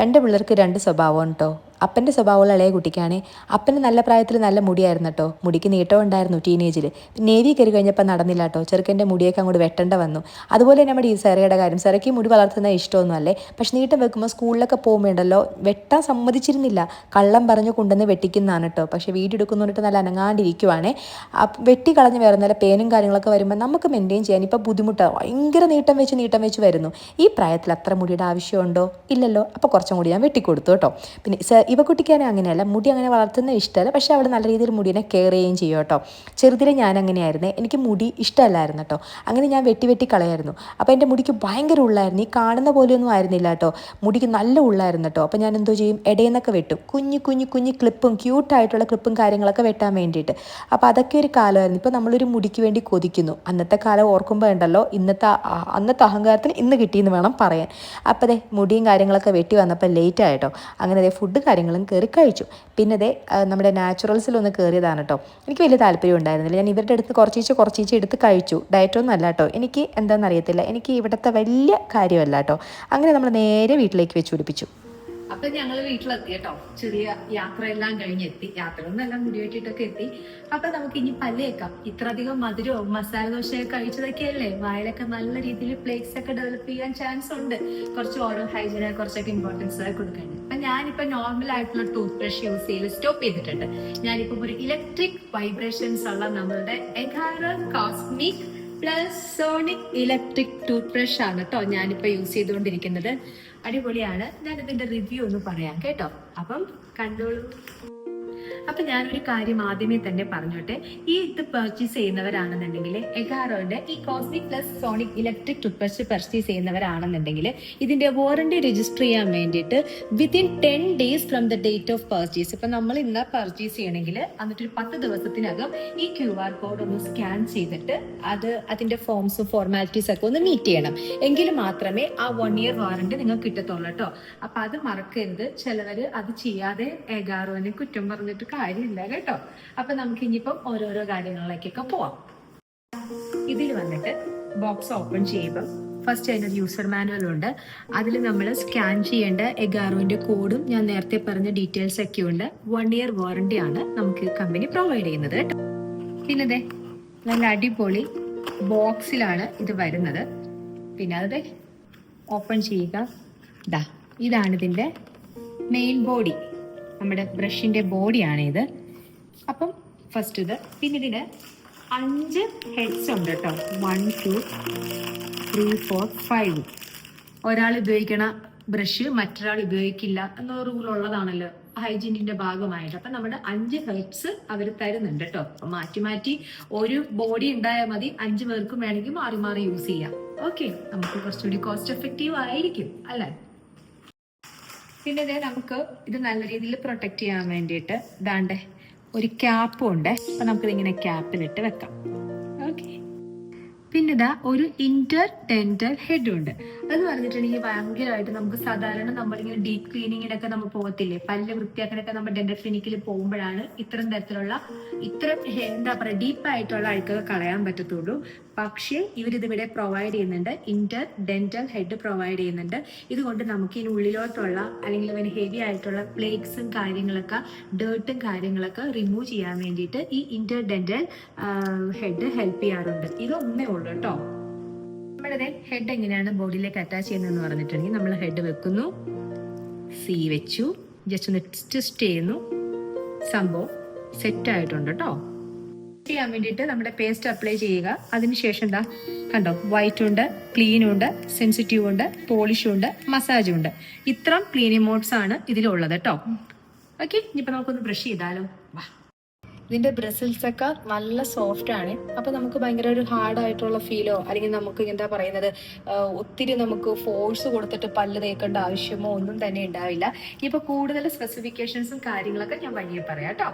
രണ്ട് പിള്ളേർക്ക് രണ്ട് സ്വഭാവമാണ് കേട്ടോ. അപ്പൻ്റെ സ്വഭാവമുള്ള ഇളയ കുട്ടിക്കാണ്. അപ്പന് നല്ല പ്രായത്തിൽ നല്ല മുടിയായിരുന്നു കേട്ടോ. മുടിക്ക് നീട്ടം ഉണ്ടായിരുന്നു ടീനേജിൽ. നേവി കയറി കഴിഞ്ഞപ്പോൾ നടന്നില്ല കേട്ടോ. ചെറുക്കൻ്റെ മുടിയൊക്കെ അങ്ങോട്ട് വെട്ടേണ്ട വന്നു. അതുപോലെ തന്നെ നമ്മുടെ ഈ സെറയുടെ കാര്യം. സെറയ്ക്ക് മുടി വളർത്തുന്ന ഇഷ്ടമൊന്നും അല്ലേ. പക്ഷെ നീട്ടം വെക്കുമ്പോൾ സ്കൂളിലൊക്കെ പോകുമ്പോണ്ടല്ലോ വെട്ടാൻ സമ്മതിച്ചിരുന്നില്ല. കള്ളം പറഞ്ഞു കൊണ്ടുവന്ന് വെട്ടിക്കുന്നതാണ് കേട്ടോ. പക്ഷേ വീഡിയോ എടുക്കുന്നതുകൊണ്ടിട്ട് നല്ല അനങ്ങാണ്ടിരിക്കുവാണേ. വെട്ടി കളഞ്ഞ് വേറെ നല്ല പേനും കാര്യങ്ങളൊക്കെ വരുമ്പോൾ നമുക്ക് മെയിൻറ്റെയിൻ ചെയ്യാൻ ഇപ്പോൾ ബുദ്ധിമുട്ടാണ്. ഭയങ്കര നീട്ടം വെച്ച് വരുന്നു. ഈ പ്രായത്തിൽ അത്ര മുടിയുടെ ആവശ്യമുണ്ടോ? ഇല്ലല്ലോ. അപ്പോൾ കുറച്ചും കൂടി ഞാൻ വെട്ടിക്കൊടുത്തു കേട്ടോ. പിന്നെ ഇവക്കുട്ടിക്കാണെങ്കിൽ അങ്ങനെയല്ല, മുടി അങ്ങനെ വളർത്തുന്ന ഇഷ്ടമല്ല. പക്ഷേ അവൾ നല്ല രീതിയിൽ മുടിനെ കെയർ ചെയ്യുകയും ചെയ്യും കേട്ടോ. ചെറുതിലെ ഞാൻ അങ്ങനെയായിരുന്നേ. എനിക്ക് മുടി ഇഷ്ടമല്ലായിരുന്നു കേട്ടോ. അങ്ങനെ ഞാൻ വെട്ടി കളയായിരുന്നു. അപ്പോൾ എൻ്റെ മുടിക്ക് ഭയങ്കര ഉള്ളായിരുന്നു. ഈ കാണുന്ന പോലെയൊന്നും ആയിരുന്നില്ല കേട്ടോ. മുടിക്ക് നല്ല ഉള്ളായിരുന്നു കേട്ടോ. അപ്പോൾ ഞാൻ എന്തോ ചെയ്യും, ഇടയെന്നൊക്കെ വെട്ടും. കുഞ്ഞു ക്ലിപ്പും ക്യൂട്ടായിട്ടുള്ള ക്ലിപ്പും കാര്യങ്ങളൊക്കെ വെട്ടാൻ വേണ്ടിയിട്ട്. അപ്പോൾ അതൊക്കെ ഒരു കാലമായിരുന്നു. ഇപ്പോൾ നമ്മളൊരു മുടിക്ക് വേണ്ടി കൊതിക്കുന്നു. അന്നത്തെ കാലം ഓർക്കുമ്പോൾ ഉണ്ടല്ലോ, അന്നത്തെ അഹങ്കാരത്തിന് ഇന്ന് കിട്ടിയെന്ന് വേണം പറയാൻ. അപ്പോൾ അതെ മുടിയും കാര്യങ്ങളൊക്കെ വെട്ടി വന്നപ്പോൾ ലേറ്റ് ആയിട്ടോ. അങ്ങനെ അതേ ഫുഡ് കാര്യങ്ങളും കയറി കഴിച്ചു. പിന്നെ അതേ നമ്മുടെ നാച്ചുറൽസിലൊന്ന് കയറിയതാണ് കേട്ടോ. എനിക്ക് വലിയ താല്പര്യം ഉണ്ടായിരുന്നില്ല. ഞാൻ ഇവരുടെ അടുത്ത് കുറച്ചീച്ച് എടുത്ത് കഴിച്ചു. ഡയറ്റൊന്നും അല്ല കേട്ടോ. എനിക്ക് എന്താണെന്ന് അറിയത്തില്ല. എനിക്ക് ഇവിടുത്തെ വലിയ കാര്യമല്ല കേട്ടോ. അങ്ങനെ നമ്മൾ നേരെ വീട്ടിലേക്ക് വെച്ച് പിടിപ്പിച്ചു. അപ്പൊ ഞങ്ങള് വീട്ടിലെത്തി കേട്ടോ. ചെറിയ യാത്രയെല്ലാം കഴിഞ്ഞെത്തി. യാത്രയൊന്നും എല്ലാം മുടിവെട്ടിട്ടൊക്കെ എത്തി. അപ്പൊ നമുക്ക് ഇനി പല്ലേക്കാം. ഇത്രയധികം മധുരവും മസാല ദോശയൊക്കെ കഴിച്ചതൊക്കെ അല്ലേ, വായിലൊക്കെ നല്ല രീതിയിൽ പ്ലേറ്റ്സ് ഒക്കെ ഡെവലപ്പ് ചെയ്യാൻ ചാൻസ് ഉണ്ട്. കുറച്ച് ഓരോ ഹൈജീന് കുറച്ചൊക്കെ ഇമ്പോർട്ടൻസ് കൊടുക്കാൻ. അപ്പൊ ഞാനിപ്പോ നോർമൽ ആയിട്ടുള്ള ടൂത്ത് ബ്രഷ് യൂസ് ചെയ്ത് സ്റ്റോപ്പ് ചെയ്തിട്ടുണ്ട്. ഞാനിപ്പോ ഒരു ഇലക്ട്രിക് വൈബ്രേഷൻസ് ഉള്ള നമ്മളുടെ Agaro cosmic plus sonic electric toothbrush ആണ് കേട്ടോ ഞാനിപ്പോ യൂസ് ചെയ്തുകൊണ്ടിരിക്കുന്നത്. അടിപൊളിയാണ്. ഞാനിതിന്റെ റിവ്യൂ ഒന്ന് പറയാം കേട്ടോ. അപ്പം കണ്ടോളൂ. അപ്പൊ ഞാനൊരു കാര്യം ആദ്യമേ തന്നെ പറഞ്ഞോട്ടെ. ഇത് പർച്ചേസ് ചെയ്യുന്നവരാണെന്നുണ്ടെങ്കിൽ, എഗാറോന്റെ ഈ cosmic plus sonic electric toothbrush purchase ചെയ്യുന്നവരാണെന്നുണ്ടെങ്കിൽ ഇതിന്റെ വാറണ്ടി രജിസ്റ്റർ ചെയ്യാൻ വേണ്ടിയിട്ട് within 10 days from the date of purchase. ഇപ്പൊ നമ്മൾ ഇന്ന് പർച്ചേസ് ചെയ്യണമെങ്കിൽ എന്നിട്ടൊരു 10 ദിവസത്തിനകം ഈ QR കോഡ് ഒന്ന് സ്കാൻ ചെയ്തിട്ട് അതിന്റെ ഫോംസും ഫോർമാലിറ്റീസ് ഒക്കെ ഒന്ന് മീറ്റ് ചെയ്യണം. എങ്കിൽ മാത്രമേ ആ 1 year വാറണ്ടി നിങ്ങൾക്ക് കിട്ടത്തുള്ളൂ കേട്ടോ. അപ്പൊ അത് മറക്കരുത്. ചിലവര് അത് ചെയ്യാതെ എഗാറോനെ കുറ്റം പറഞ്ഞിട്ട് കാര്യമില്ല കേട്ടോ. അപ്പൊ നമുക്ക് ഇനിയിപ്പം ഓരോരോ കാര്യങ്ങളിലേക്കൊക്കെ പോവാം. ഇതിൽ വന്നിട്ട് ബോക്സ് ഓപ്പൺ ചെയ്യുമ്പോൾ ഫസ്റ്റ് അതിനൊരു യൂസർ മാനുവൽ ഉണ്ട്. അതിൽ നമ്മൾ സ്കാൻ ചെയ്യേണ്ട എഗാറോന്റെ കോഡും ഞാൻ നേരത്തെ പറഞ്ഞ ഡീറ്റെയിൽസ് ഒക്കെ ഉണ്ട്. 1 year വാറണ്ടി ആണ് നമുക്ക് കമ്പനി പ്രൊവൈഡ് ചെയ്യുന്നത് കേട്ടോ. പിന്നെ അതെ നല്ല അടിപൊളി ബോക്സിലാണ് ഇത് വരുന്നത്. പിന്നെ അത് ഓപ്പൺ ചെയ്യുക. ഇതാണ് ഇതിന്റെ മെയിൻ ബോഡി. നമ്മുടെ ബ്രഷിന്റെ ബോഡിയാണ് ഇത്. അപ്പം ഫസ്റ്റ് ഇത്. പിന്നെ ഇതിന് 5 ഹെഡ്സ് ഉണ്ട് കേട്ടോ. 1 2 3 4 5. ഒരാൾ ഉപയോഗിക്കണ ബ്രഷ് മറ്റൊരാൾ ഉപയോഗിക്കില്ല എന്ന റൂൾ ഉള്ളതാണല്ലോ ഹൈജീനിന്റെ ഭാഗമായിട്ട്. അപ്പൊ നമ്മുടെ 5 ഹെഡ്സ് അവർ തരുന്നുണ്ട് കേട്ടോ. അപ്പൊ മാറ്റി ഒരു ബോഡി ഉണ്ടായാൽ മതി. 5 പേർക്കും വേണമെങ്കിൽ മാറി യൂസ് ചെയ്യാം. ഓക്കെ, നമുക്ക് കുറച്ചുകൂടി കോസ്റ്റ് എഫക്റ്റീവ് ആയിരിക്കും അല്ലേ. പിന്നെ നമുക്ക് ഇത് നല്ല രീതിയിൽ പ്രൊട്ടക്ട് ചെയ്യാൻ വേണ്ടിയിട്ട് ഇതാണ്ട് ഒരു ക്യാപ്പും ഉണ്ട്. അപ്പൊ നമുക്കിതിങ്ങനെ ക്യാപ്പിലിട്ട് വെക്കാം. ഓക്കെ. പിന്നെ ഇതാ ഒരു ഇന്റർ ഡെന്റൽ ഹെഡും ഉണ്ട്. അത് പറഞ്ഞിട്ടുണ്ടെങ്കിൽ ഭയങ്കരമായിട്ട് നമുക്ക് സാധാരണ നമ്മളിങ്ങനെ ഡീപ് ക്ലീനിങ്ങിനൊക്കെ നമ്മൾ പോകത്തില്ലേ, പല്ല് വൃത്തിയാക്കാനൊക്കെ നമ്മൾ ഡെന്റൽ ക്ലിനിക്കിൽ പോകുമ്പോഴാണ് ഇത്തരം തരത്തിലുള്ള എന്താ പറയുക ഡീപ്പായിട്ടുള്ള അഴുക്കൊക്കെ കളയാൻ പറ്റത്തുള്ളൂ. പക്ഷേ ഇവരിതിവിടെ പ്രൊവൈഡ് ചെയ്യുന്നുണ്ട്. ഇന്റർ ഡെന്റൽ ഹെഡ് പ്രൊവൈഡ് ചെയ്യുന്നുണ്ട്. ഇതുകൊണ്ട് നമുക്ക് ഇതിന് ഉള്ളിലോട്ടുള്ള അല്ലെങ്കിൽ അതിന് ഹെവി ആയിട്ടുള്ള പ്ലേക്സും കാര്യങ്ങളൊക്കെ ഡേർട്ടും കാര്യങ്ങളൊക്കെ റിമൂവ് ചെയ്യാൻ വേണ്ടിയിട്ട് ഈ ഇന്റർ ഡെന്റൽ ഹെഡ് ഹെൽപ്പ് ചെയ്യാറുണ്ട്. ഇതൊന്നേ ഉള്ളൂ കേട്ടോ. നമ്മുടെ ഹെഡ് എങ്ങനെയാണ് ബോഡിയിലേക്ക് അറ്റാച്ച് ചെയ്യുന്നതെന്ന് പറഞ്ഞിട്ടുണ്ടെങ്കിൽ നമ്മൾ ഹെഡ് വെക്കുന്നു, സി വെച്ചു, ജസ്റ്റ് ഒന്ന് ട്വിസ്റ്റ് ചെയ്യുന്നു, സംഭവം സെറ്റ് ആയിട്ടുണ്ട് കേട്ടോ. ചെയ്യാൻ വേണ്ടിയിട്ട് നമ്മുടെ പേസ്റ്റ് അപ്ലൈ ചെയ്യുക. അതിനുശേഷം എന്താ കണ്ടോ, വൈറ്റ് ഉണ്ട്, ക്ലീൻ ഉണ്ട്, സെൻസിറ്റീവ് ഉണ്ട്, പോളിഷും ഉണ്ട്, മസാജും ഉണ്ട്. ഇത്രയും ക്ലീനിങ് മോഡ്സ് ആണ് ഇതിലുള്ളത് കേട്ടോ. ഓക്കെ, ഇനിയിപ്പോൾ നമുക്കൊന്ന് ബ്രഷ് ചെയ്താലോ. വാ. ഇതിന്റെ ബ്രസിൽസ് ഒക്കെ നല്ല സോഫ്റ്റ് ആണ്. അപ്പൊ നമുക്ക് ഭയങ്കര ഒരു ഹാർഡ് ആയിട്ടുള്ള ഫീലോ അല്ലെങ്കിൽ നമുക്ക് എന്താ പറയുന്നത് ഒത്തിരി നമുക്ക് ഫോഴ്സ് കൊടുത്തിട്ട് പല്ല് തേക്കേണ്ട ആവശ്യമോ ഒന്നും തന്നെ ഉണ്ടാവില്ല. ഇപ്പൊ കൂടുതൽ സ്പെസിഫിക്കേഷൻസും കാര്യങ്ങളൊക്കെ ഞാൻ വഴിയെ പറയാം കേട്ടോ.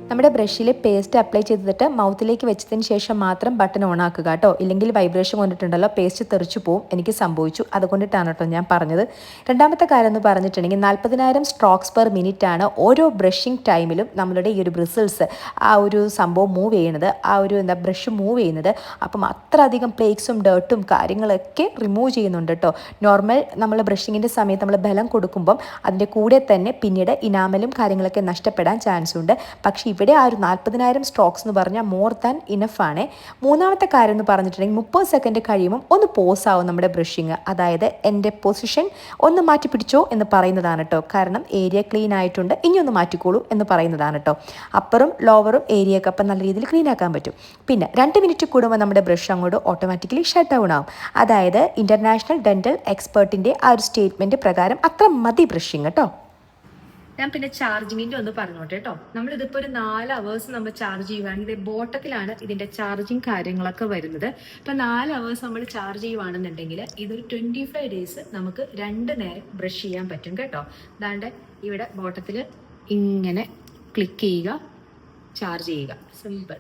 നമ്മുടെ ബ്രഷിൽ പേസ്റ്റ് അപ്ലൈ ചെയ്തിട്ട് മൗത്തിലേക്ക് വെച്ചതിന് ശേഷം മാത്രം ബട്ടൺ ഓൺ ആക്കുക കേട്ടോ. ഇല്ലെങ്കിൽ വൈബ്രേഷൻ കൊണ്ടിട്ടുണ്ടല്ലോ പേസ്റ്റ് തെറിച്ചു പോവും. എനിക്ക് സംഭവിച്ചു, അതുകൊണ്ടിട്ടാണ് കേട്ടോ ഞാൻ പറഞ്ഞത്. രണ്ടാമത്തെ കാര്യം എന്ന് പറഞ്ഞിട്ടുണ്ടെങ്കിൽ 40,000 സ്ട്രോക്സ് പെർ മിനിറ്റ് ആണ് ഓരോ ബ്രഷിംഗ് ടൈമിലും നമ്മളുടെ ഈ ഒരു ബ്രിസിൽസ് ആ ഒരു സംഭവം മൂവ് ചെയ്യുന്നത്, ആ ഒരു ബ്രഷ് മൂവ് ചെയ്യുന്നത്. അപ്പം അത്ര അധികം പ്ലേക്സും ഡേർട്ടും കാര്യങ്ങളൊക്കെ റിമൂവ് ചെയ്യുന്നുണ്ട് കേട്ടോ. നോർമൽ നമ്മൾ ബ്രഷിങ്ങിൻ്റെ സമയത്ത് നമ്മൾ ബലം കൊടുക്കുമ്പം അതിൻ്റെ കൂടെ തന്നെ പിന്നീട് ഇനാമലും കാര്യങ്ങളൊക്കെ നഷ്ടപ്പെടാൻ ചാൻസ് ഉണ്ട്. പക്ഷേ ഇവിടെ ആ ഒരു 40,000 സ്ട്രോക്സ് എന്ന് പറഞ്ഞാൽ മോർ ദാൻ ഇനഫാണ്. മൂന്നാമത്തെ കാര്യം എന്ന് പറഞ്ഞിട്ടുണ്ടെങ്കിൽ 30 സെക്കൻഡ് കഴിയുമ്പം ഒന്ന് പോസ് ആവും നമ്മുടെ ബ്രഷിങ്. അതായത് എൻ്റെ പൊസിഷൻ ഒന്ന് മാറ്റി പിടിച്ചോ എന്ന് പറയുന്നതാണ് കേട്ടോ. കാരണം ഏരിയ ക്ലീൻ ആയിട്ടുണ്ട്, ഇനി ഒന്ന് മാറ്റിക്കോളൂ എന്ന് പറയുന്നതാണ് കേട്ടോ. അപ്പറും ലോവറും ഏരിയയൊക്കെ അപ്പം നല്ല രീതിയിൽ ക്ലീൻ ആക്കാൻ പറ്റും. പിന്നെ 2 മിനിറ്റ് കൂടുമ്പോൾ നമ്മുടെ ബ്രഷ് അങ്ങോട്ട് ഓട്ടോമാറ്റിക്കലി ഷട്ട് ഡൗൺ ആവും. അതായത് ഇൻ്റർനാഷണൽ ഡെൻ്റൽ എക്സ്പേർട്ടിൻ്റെ ആ ഒരു സ്റ്റേറ്റ്മെൻറ്റ് പ്രകാരം അത്ര മതി ബ്രഷിങ് കേട്ടോ. ഞാൻ പിന്നെ ചാർജിങ്ങിന്റെ ഒന്ന് പറഞ്ഞോട്ടെ കേട്ടോ. നമ്മളിതിപ്പോ ഒരു 4 hours നമ്മൾ ചാർജ് ചെയ്യുവാണെങ്കിൽ ബോട്ടത്തിലാണ് ഇതിന്റെ ചാർജിങ് കാര്യങ്ങളൊക്കെ വരുന്നത്. ഇപ്പൊ 4 hours നമ്മൾ ചാർജ് ചെയ്യുവാണെന്നുണ്ടെങ്കിൽ ഇതൊരു 25 days നമുക്ക് 2 നേരം ബ്രഷ് ചെയ്യാൻ പറ്റും കേട്ടോ. അതാണ്ട് ഇവിടെ ബോട്ടത്തിൽ ഇങ്ങനെ ക്ലിക്ക് ചെയ്യുക, ചാർജ് ചെയ്യുക, സിമ്പിൾ.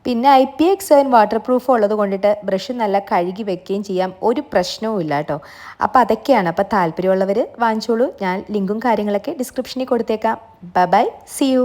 പിന്നെ IPX7 വാട്ടർ പ്രൂഫ് ഉള്ളത് കൊണ്ടിട്ട് ബ്രഷ് നല്ല കഴുകി വെക്കുകയും ചെയ്യാം, ഒരു പ്രശ്നവും ഇല്ല കേട്ടോ. അപ്പോൾ അതൊക്കെയാണ്. അപ്പോൾ താല്പര്യമുള്ളവർ വാങ്ങിച്ചോളൂ. ഞാൻ ലിങ്കും കാര്യങ്ങളൊക്കെ ഡിസ്ക്രിപ്ഷനിൽ കൊടുത്തേക്കാം. Bye bye, see U.